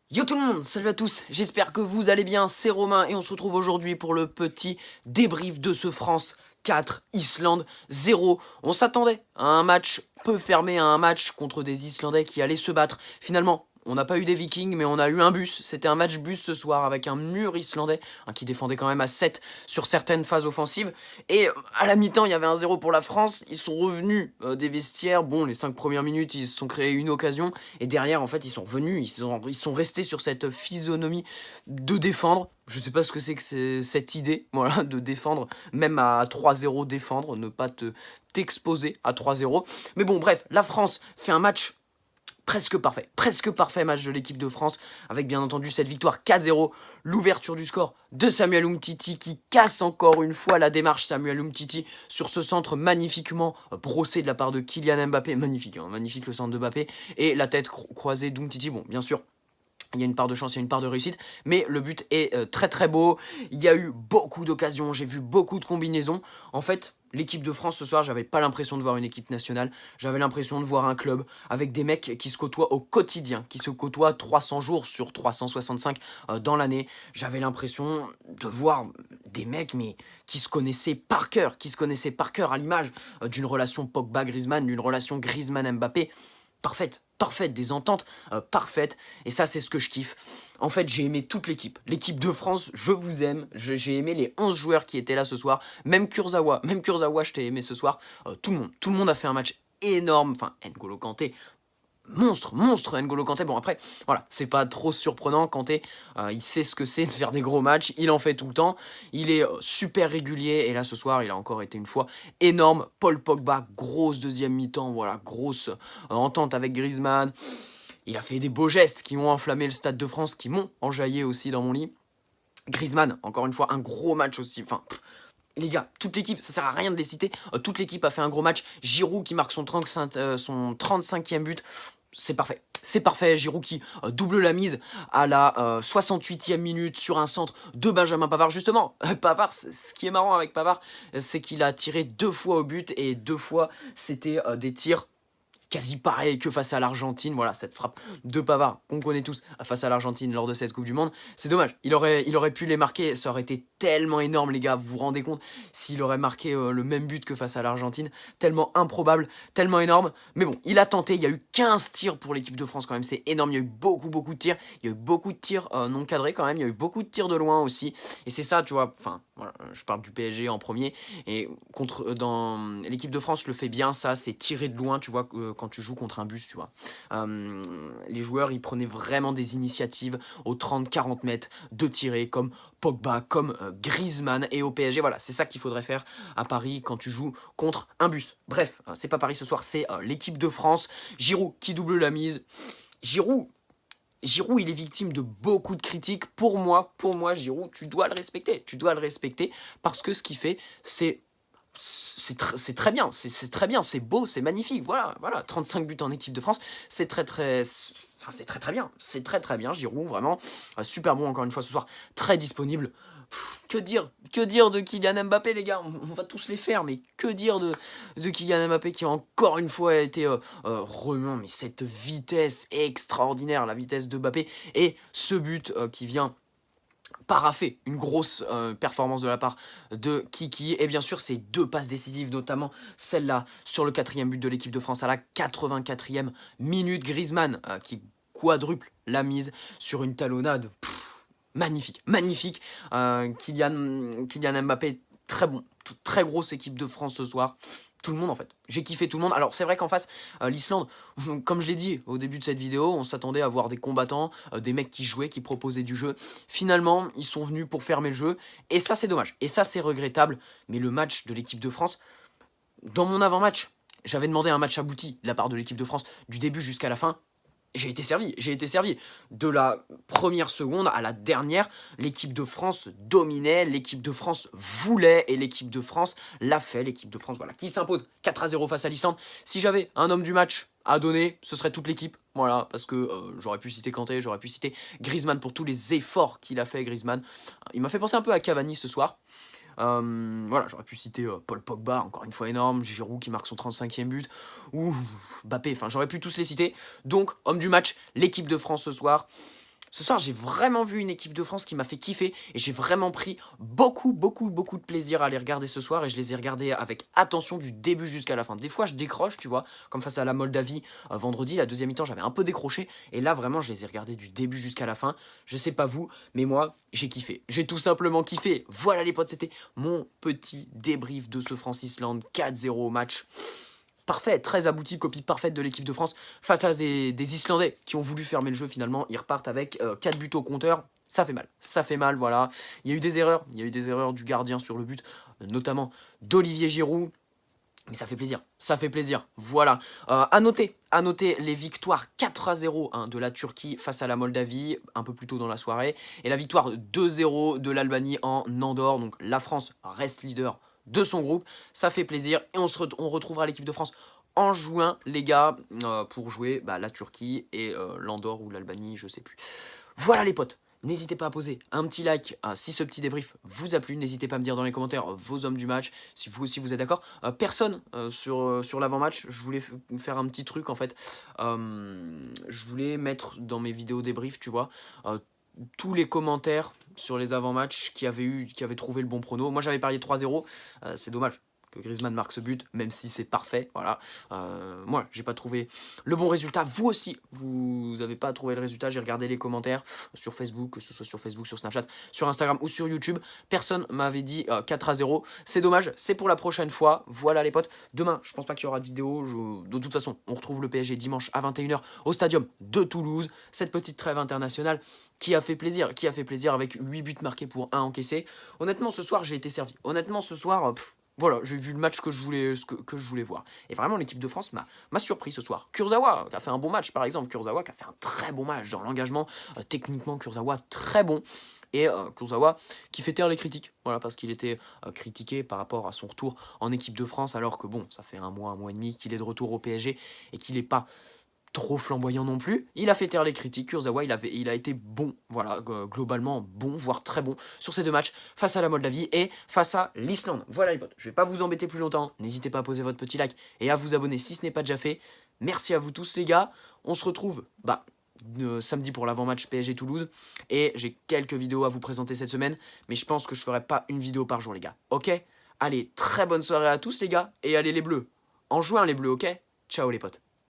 Yo tout le monde, salut à tous, j'espère que vous allez bien, c'est Romain et on se retrouve aujourd'hui pour le petit débrief de ce France 4, Islande 0. On s'attendait à un match peu fermé, à un match contre des Islandais qui allaient se battre. Finalement, on n'a pas eu des Vikings, mais on a eu un bus. C'était un match bus ce soir avec un mur islandais qui défendait quand même à 7 sur certaines phases offensives. Et à la mi-temps, il y avait un 0 pour la France. Ils sont revenus des vestiaires. Bon, les 5 premières minutes, ils se sont créés une occasion. Et derrière, en fait, ils sont revenus. Ils sont restés sur cette physionomie de défendre. Je sais pas ce que c'est cette idée, voilà, de défendre, même à 3-0 défendre, ne pas t'exposer à 3-0. Mais bon, bref, la France fait un match presque parfait match de l'équipe de France, avec bien entendu cette victoire 4-0, l'ouverture du score de Samuel Umtiti qui casse encore une fois la démarche. Samuel Umtiti sur ce centre magnifiquement brossé de la part de Kylian Mbappé, magnifique, hein, magnifique le centre de Mbappé, et la tête croisée d'Umtiti, bon bien sûr. Il y a une part de chance, il y a une part de réussite, mais le but est très très beau. Il y a eu beaucoup d'occasions, j'ai vu beaucoup de combinaisons. En fait, l'équipe de France ce soir, j'avais pas l'impression de voir une équipe nationale. J'avais l'impression de voir un club avec des mecs qui se côtoient au quotidien, qui se côtoient 300 jours sur 365 dans l'année. J'avais l'impression de voir des mecs mais qui se connaissaient par cœur, à l'image d'une relation Pogba-Griezmann, d'une relation Griezmann-Mbappé. Parfaite, des ententes parfaites, et ça c'est ce que je kiffe. En fait j'ai aimé toute l'équipe de France, je vous aime, j'ai aimé les 11 joueurs qui étaient là ce soir, même Kurzawa je t'ai aimé ce soir, tout le monde a fait un match énorme, enfin N'Golo Kanté, monstre N'Golo Kanté. Bon après, voilà, c'est pas trop surprenant. Kanté, il sait ce que c'est de faire des gros matchs, il en fait tout le temps, il est super régulier, et là ce soir il a encore été une fois énorme. Paul Pogba, grosse deuxième mi-temps, voilà, grosse entente avec Griezmann. Il a fait des beaux gestes qui ont enflammé le Stade de France, qui m'ont enjaillé aussi dans mon lit. Griezmann, encore une fois, un gros match aussi, enfin... Les gars, toute l'équipe, ça sert à rien de les citer, toute l'équipe a fait un gros match. Giroud qui marque son 35e but, c'est parfait, Giroud qui double la mise à la 68e minute sur un centre de Benjamin Pavard. Justement, Pavard, ce qui est marrant avec Pavard, c'est qu'il a tiré 2 fois au but, et 2 fois c'était des tirs quasi pareil que face à l'Argentine. Voilà, cette frappe de Pavard qu'on connaît tous face à l'Argentine lors de cette Coupe du Monde. C'est dommage, il aurait pu les marquer, ça aurait été tellement énorme les gars, vous vous rendez compte s'il aurait marqué le même but que face à l'Argentine, tellement improbable, tellement énorme. Mais bon, il a tenté, il y a eu 15 tirs pour l'équipe de France quand même, c'est énorme, il y a eu beaucoup de tirs, il y a eu beaucoup de tirs non cadrés quand même, il y a eu beaucoup de tirs de loin aussi, et c'est ça tu vois, enfin voilà, je parle du PSG en premier, et dans l'équipe de France le fait bien ça, c'est tirer de loin, tu vois, quand tu joues contre un bus, tu vois. Les joueurs, ils prenaient vraiment des initiatives aux 30-40 mètres de tirer, comme Pogba, comme Griezmann, et au PSG, voilà, c'est ça qu'il faudrait faire à Paris quand tu joues contre un bus. Bref, c'est pas Paris ce soir, c'est l'équipe de France. Giroud qui double la mise. Giroud, il est victime de beaucoup de critiques. Pour moi, Giroud, tu dois le respecter. Tu dois le respecter parce que ce qu'il fait, c'est très bien, c'est très bien, c'est beau, c'est magnifique, voilà, 35 buts en équipe de France, c'est très bien, Giroud, vraiment, super bon encore une fois ce soir, très disponible. Que dire de Kylian Mbappé les gars, on va tous les faire, mais que dire de Kylian Mbappé qui encore une fois a été remuant, mais cette vitesse extraordinaire, la vitesse de Mbappé, et ce but qui vient paraffer une grosse performance de la part de Kiki, et bien sûr ces 2 passes décisives, notamment celle-là sur le 4e but de l'équipe de France à la 84e minute. Griezmann qui quadruple la mise sur une talonnade. Magnifique. Kylian Mbappé, très bon, très grosse équipe de France ce soir. Tout le monde en fait, j'ai kiffé tout le monde. Alors c'est vrai qu'en face, l'Islande, comme je l'ai dit au début de cette vidéo, on s'attendait à voir des combattants, des mecs qui jouaient, qui proposaient du jeu. Finalement, ils sont venus pour fermer le jeu, et ça c'est dommage, et ça c'est regrettable. Mais le match de l'équipe de France, dans mon avant-match, j'avais demandé un match abouti de la part de l'équipe de France, du début jusqu'à la fin. J'ai été servi. De la première seconde à la dernière, l'équipe de France dominait, l'équipe de France voulait, et l'équipe de France l'a fait. L'équipe de France, voilà, qui s'impose 4-0 face à l'Islande. Si j'avais un homme du match à donner, ce serait toute l'équipe. Voilà, parce que j'aurais pu citer Kanté, j'aurais pu citer Griezmann pour tous les efforts qu'il a fait, Griezmann. Il m'a fait penser un peu à Cavani ce soir. Voilà, j'aurais pu citer Paul Pogba, encore une fois énorme, Giroud qui marque son 35e but, ou Mbappé, enfin j'aurais pu tous les citer. Donc, homme du match, l'équipe de France ce soir. Ce soir, j'ai vraiment vu une équipe de France qui m'a fait kiffer et j'ai vraiment pris beaucoup de plaisir à les regarder ce soir et je les ai regardés avec attention du début jusqu'à la fin. Des fois, je décroche, tu vois, comme face à la Moldavie vendredi, la deuxième mi-temps, j'avais un peu décroché et là, vraiment, je les ai regardés du début jusqu'à la fin. Je sais pas vous, mais moi, j'ai kiffé. J'ai tout simplement kiffé. Voilà les potes, c'était mon petit débrief de ce France-Islande 4-0 match. Parfait, très abouti, copie parfaite de l'équipe de France face à des Islandais qui ont voulu fermer le jeu finalement. Ils repartent avec 4 buts au compteur. Ça fait mal, voilà. Il y a eu des erreurs du gardien sur le but, notamment d'Olivier Giroud. Mais ça fait plaisir, voilà. À noter les victoires 4-0 hein, de la Turquie face à la Moldavie, un peu plus tôt dans la soirée, et la victoire 2-0 de l'Albanie en Andorre. Donc la France reste leader de son groupe, ça fait plaisir, et on retrouvera l'équipe de France en juin, les gars, pour jouer la Turquie et l'Andorre ou l'Albanie, je sais plus. Voilà les potes. N'hésitez pas à poser un petit like si ce petit débrief vous a plu. N'hésitez pas à me dire dans les commentaires vos hommes du match, si vous aussi vous êtes d'accord. Personne sur l'avant-match, je voulais faire un petit truc en fait. Je voulais mettre dans mes vidéos débrief, tu vois, tous les commentaires sur les avant-matchs qui avaient trouvé le bon prono. Moi j'avais parié 3-0, c'est dommage que Griezmann marque ce but, même si c'est parfait, voilà. Moi, j'ai pas trouvé le bon résultat. Vous aussi, vous avez pas trouvé le résultat. J'ai regardé les commentaires sur Facebook, que ce soit sur Facebook, sur Snapchat, sur Instagram ou sur YouTube. Personne m'avait dit 4-0. C'est dommage, c'est pour la prochaine fois. Voilà les potes. Demain, je pense pas qu'il y aura de vidéo. De toute façon, on retrouve le PSG dimanche à 21h au Stadium de Toulouse. Cette petite trêve internationale qui a fait plaisir avec 8 buts marqués pour 1 encaissé. Honnêtement, ce soir, j'ai été servi. Honnêtement, ce soir... voilà, j'ai vu le match que je voulais voir. Et vraiment, l'équipe de France m'a surpris ce soir. Kurzawa, qui a fait un bon match, par exemple. Kurzawa, qui a fait un très bon match dans l'engagement. Techniquement, Kurzawa, très bon. Et Kurzawa, qui fait taire les critiques. Voilà, parce qu'il était critiqué par rapport à son retour en équipe de France. Alors que bon, ça fait un mois et demi qu'il est de retour au PSG. Et qu'il n'est pas trop flamboyant non plus. Il a fait taire les critiques. Kurzawa, il a été bon, voilà, globalement bon, voire très bon sur ces deux matchs face à la Moldavie et face à l'Islande. Voilà les potes, je vais pas vous embêter plus longtemps. N'hésitez pas à poser votre petit like et à vous abonner si ce n'est pas déjà fait. Merci à vous tous les gars. On se retrouve samedi pour l'avant-match PSG Toulouse et j'ai quelques vidéos à vous présenter cette semaine, mais je pense que je ferai pas une vidéo par jour les gars. Ok? Allez, très bonne soirée à tous les gars et allez les bleus. En juin les bleus, ok? Ciao les potes.